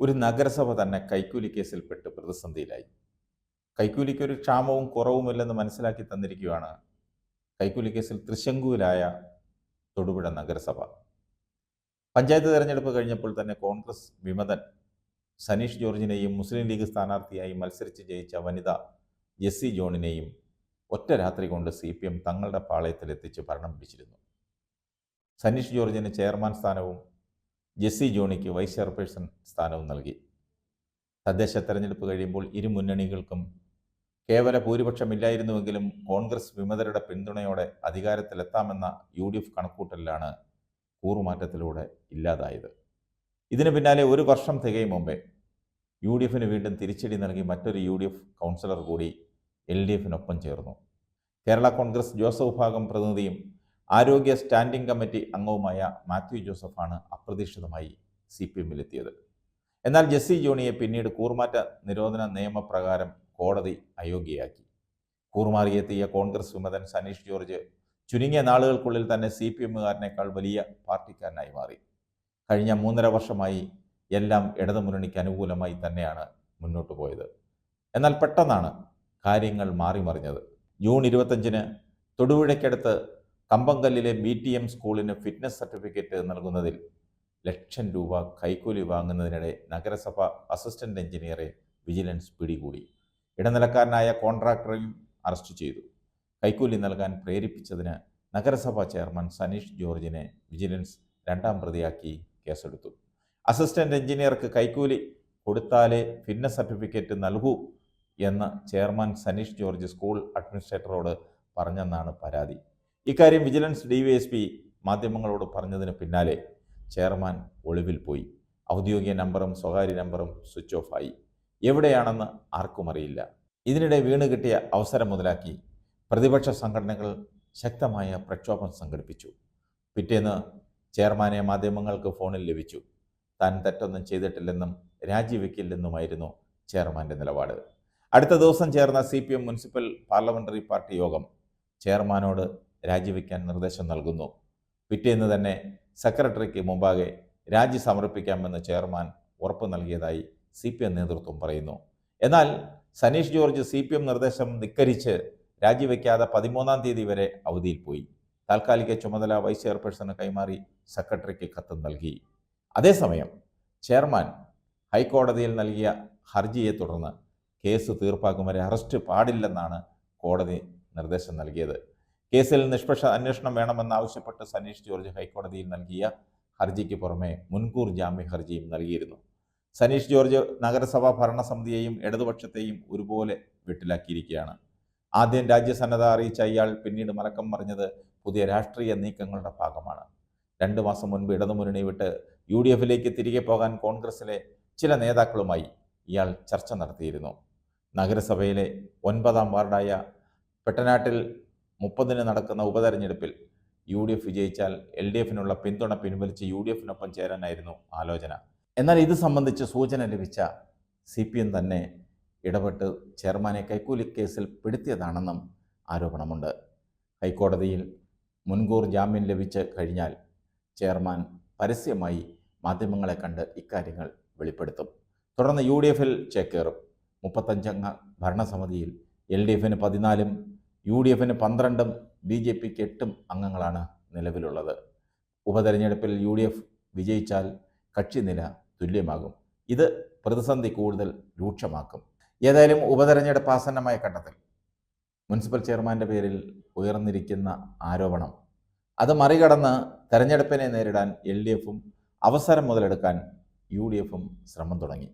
ഒരു നഗരസഭ തന്നെ കൈക്കൂലി കേസിൽപ്പെട്ട് പ്രതിസന്ധിയിലായി. കൈക്കൂലിക്കൊരു ക്ഷാമവും കുറവുമില്ലെന്ന് മനസ്സിലാക്കി തന്നിരിക്കുകയാണ് കൈക്കൂലി കേസിൽ തൃശങ്കുവിലായ തൊടുപുഴ നഗരസഭ. പഞ്ചായത്ത് തെരഞ്ഞെടുപ്പ് കഴിഞ്ഞപ്പോൾ തന്നെ കോൺഗ്രസ് വിമതൻ സനീഷ് ജോർജിനെയും മുസ്ലിം ലീഗ് സ്ഥാനാർത്ഥിയായി മത്സരിച്ച് ജയിച്ച വനിത ജെസ്സി ജോണിനെയും ഒറ്റ രാത്രി കൊണ്ട് CPM തങ്ങളുടെ പാളയത്തിലെത്തിച്ച് ഭരണം പിടിച്ചിരുന്നു. സനീഷ് ജോർജിന് ചെയർമാൻ സ്ഥാനവും ജെസ്സി ജോണിക്ക് വൈസ് ചെയർപേഴ്സൺ സ്ഥാനവും നൽകി. തദ്ദേശ തെരഞ്ഞെടുപ്പ് കഴിയുമ്പോൾ ഇരു മുന്നണികൾക്കും കേവല ഭൂരിപക്ഷമില്ലായിരുന്നുവെങ്കിലും കോൺഗ്രസ് വിമതരുടെ പിന്തുണയോടെ അധികാരത്തിലെത്താമെന്ന UDF കണക്കൂട്ടലിലാണ് കൂറുമാറ്റത്തിലൂടെ ഇല്ലാതായത്. ഇതിന് പിന്നാലെ ഒരു വർഷം തികയും മുമ്പേ UDFന് വീണ്ടും തിരിച്ചടി നൽകി മറ്റൊരു UDF കൗൺസിലർ കൂടി LDFനൊപ്പം ചേർന്നു. കേരള കോൺഗ്രസ് ജോസഫ് വിഭാഗം പ്രതിനിധിയും ആരോഗ്യ സ്റ്റാൻഡിംഗ് കമ്മിറ്റി അംഗവുമായ മാത്യു ജോസഫാണ് അപ്രതീക്ഷിതമായി CPMലെത്തിയത്. എന്നാൽ ജെസ്സി ജോണിയെ പിന്നീട് കൂറുമാറ്റ നിരോധന നിയമപ്രകാരം കോടതി അയോഗ്യയാക്കി. കൂറുമാറിയെത്തിയ കോൺഗ്രസ് വിമതൻ സനീഷ് ജോർജ് ചുരുങ്ങിയ നാളുകൾക്കുള്ളിൽ തന്നെ CPMകാരനേക്കാൾ വലിയ പാർട്ടിക്കാരനായി മാറി. കഴിഞ്ഞ 3.5 വർഷമായി എല്ലാം ഇടതുമുന്നണിക്ക് അനുകൂലമായി തന്നെയാണ് മുന്നോട്ട് പോയത്. എന്നാൽ പെട്ടെന്നാണ് കാര്യങ്ങൾ മാറിമറിഞ്ഞത്. ജൂൺ 25-ന് തൊടുപുഴയ്ക്കടുത്ത് കമ്പങ്കല്ലിലെ BTM സ്കൂളിന് ഫിറ്റ്നസ് സർട്ടിഫിക്കറ്റ് നൽകുന്നതിൽ ലക്ഷം രൂപ കൈക്കൂലി വാങ്ങുന്നതിനിടെ നഗരസഭ അസിസ്റ്റന്റ് എഞ്ചിനീയറെ വിജിലൻസ് പിടികൂടി. ഇടനിലക്കാരനായ കോൺട്രാക്ടറെയും അറസ്റ്റ് ചെയ്തു. കൈക്കൂലി നൽകാൻ പ്രേരിപ്പിച്ചതിന് നഗരസഭാ ചെയർമാൻ സനീഷ് ജോർജിനെ വിജിലൻസ് 2ാം പ്രതിയാക്കി കേസെടുത്തു. അസിസ്റ്റന്റ് എഞ്ചിനീയർക്ക് കൈക്കൂലി കൊടുത്താലേ ഫിറ്റ്നസ് സർട്ടിഫിക്കറ്റ് നൽകൂ എന്ന് ചെയർമാൻ സനീഷ് ജോർജ് സ്കൂൾ അഡ്മിനിസ്ട്രേറ്ററോട് പറഞ്ഞെന്നാണ് പരാതി. ഇക്കാര്യം വിജിലൻസ് DYSP മാധ്യമങ്ങളോട് പറഞ്ഞതിന് പിന്നാലെ ചെയർമാൻ ഒളിവിൽ പോയി. ഔദ്യോഗിക നമ്പറും സ്വകാര്യ നമ്പറും സ്വിച്ച് ഓഫ് ആയി. എവിടെയാണെന്ന് ആർക്കും അറിയില്ല. ഇതിനിടെ വീണ് കിട്ടിയ അവസരം മുതലാക്കി പ്രതിപക്ഷ സംഘടനകൾ ശക്തമായ പ്രക്ഷോഭം സംഘടിപ്പിച്ചു. പിറ്റേന്ന് ചെയർമാനെ മാധ്യമങ്ങൾക്ക് ഫോണിൽ ലഭിച്ചു. താൻ തെറ്റൊന്നും ചെയ്തിട്ടില്ലെന്നും രാജിവെക്കില്ലെന്നുമായിരുന്നു ചെയർമാൻ്റെ നിലപാട്. അടുത്ത ദിവസം ചേർന്ന CPM മുനിസിപ്പൽ പാർലമെൻ്ററി പാർട്ടി യോഗം ചെയർമാനോട് രാജിവെക്കാൻ നിർദ്ദേശം നൽകുന്നു. പിറ്റേന്ന് തന്നെ സെക്രട്ടറിക്ക് മുമ്പാകെ രാജി സമർപ്പിക്കാമെന്ന് ചെയർമാൻ ഉറപ്പ് നൽകിയതായി CPM നേതൃത്വം പറയുന്നു. എന്നാൽ സനീഷ് ജോർജ് CPM നിർദ്ദേശം ധിക്കരിച്ച് രാജിവെക്കാതെ 13-ാം തീയതി വരെ അവധിയിൽ പോയി. താൽക്കാലിക ചുമതല വൈസ് ചെയർപേഴ്സണ് കൈമാറി സെക്രട്ടറിക്ക് കത്ത് നൽകി. അതേസമയം ചെയർമാൻ ഹൈക്കോടതിയിൽ നൽകിയ ഹർജിയെ തുടർന്ന് കേസ് തീർപ്പാക്കും വരെ അറസ്റ്റ് പാടില്ലെന്നാണ് കോടതി നിർദ്ദേശം നൽകിയത്. കേസിൽ നിഷ്പക്ഷ അന്വേഷണം വേണമെന്നാവശ്യപ്പെട്ട് സനീഷ് ജോർജ് ഹൈക്കോടതിയിൽ നൽകിയ ഹർജിക്ക് പുറമെ മുൻകൂർ ജാമ്യ ഹർജിയും നൽകിയിരുന്നു. സനീഷ് ജോർജ് നഗരസഭാ ഭരണസമിതിയെയും ഇടതുപക്ഷത്തെയും ഒരുപോലെ വെട്ടിലാക്കിയിരിക്കുകയാണ്. ആദ്യം രാജ്യസന്നദ്ധ അറിയിച്ച ഇയാൾ പിന്നീട് മലക്കം മറിഞ്ഞത് പുതിയ രാഷ്ട്രീയ നീക്കങ്ങളുടെ ഭാഗമാണ്. 2 മാസം മുൻപ് ഇടതുമുന്നണി വിട്ട് UDFലേക്ക് തിരികെ പോകാൻ കോൺഗ്രസിലെ ചില നേതാക്കളുമായി ഇയാൾ ചർച്ച നടത്തിയിരുന്നു. നഗരസഭയിലെ 9-ാം വാർഡായ പെട്ടനാട്ടിൽ 30-ന് നടക്കുന്ന ഉപതെരഞ്ഞെടുപ്പിൽ UDF വിജയിച്ചാൽ LDFനുള്ള പിന്തുണ പിൻവലിച്ച് UDFനൊപ്പം ചേരാനായിരുന്നു ആലോചന. എന്നാൽ ഇത് സംബന്ധിച്ച് സൂചന ലഭിച്ച CPM തന്നെ ഇടപെട്ട് ചെയർമാനെ കൈക്കൂലി കേസിൽ പെടുത്തിയതാണെന്നും ആരോപണമുണ്ട്. ഹൈക്കോടതിയിൽ മുൻകൂർ ജാമ്യം ലഭിച്ച് കഴിഞ്ഞാൽ ചെയർമാൻ പരസ്യമായി മാധ്യമങ്ങളെ കണ്ട് ഇക്കാര്യങ്ങൾ വെളിപ്പെടുത്തും. തുടർന്ന് UDFൽ ചേക്കേറും. 35-അംഗ ഭരണസമിതിയിൽ LDFന് 14-ഉം UDFന് 12-ഉം BJPക്ക് 8-ഉം അംഗങ്ങളാണ് നിലവിലുള്ളത്. ഉപതെരഞ്ഞെടുപ്പിൽ UDF വിജയിച്ചാൽ കക്ഷിനില തുല്യമാകും. ഇത് പ്രതിസന്ധി കൂടുതൽ രൂക്ഷമാക്കും. ഏതായാലും ഉപതെരഞ്ഞെടുപ്പ് ആസന്നമായ ഘട്ടത്തിൽ മുനിസിപ്പൽ ചെയർമാൻ്റെ പേരിൽ ഉയർന്നിരിക്കുന്ന ആരോപണം അത് മറികടന്ന് തെരഞ്ഞെടുപ്പിനെ നേരിടാൻ LDFും അവസരം മുതലെടുക്കാൻ UDFും ശ്രമം തുടങ്ങി.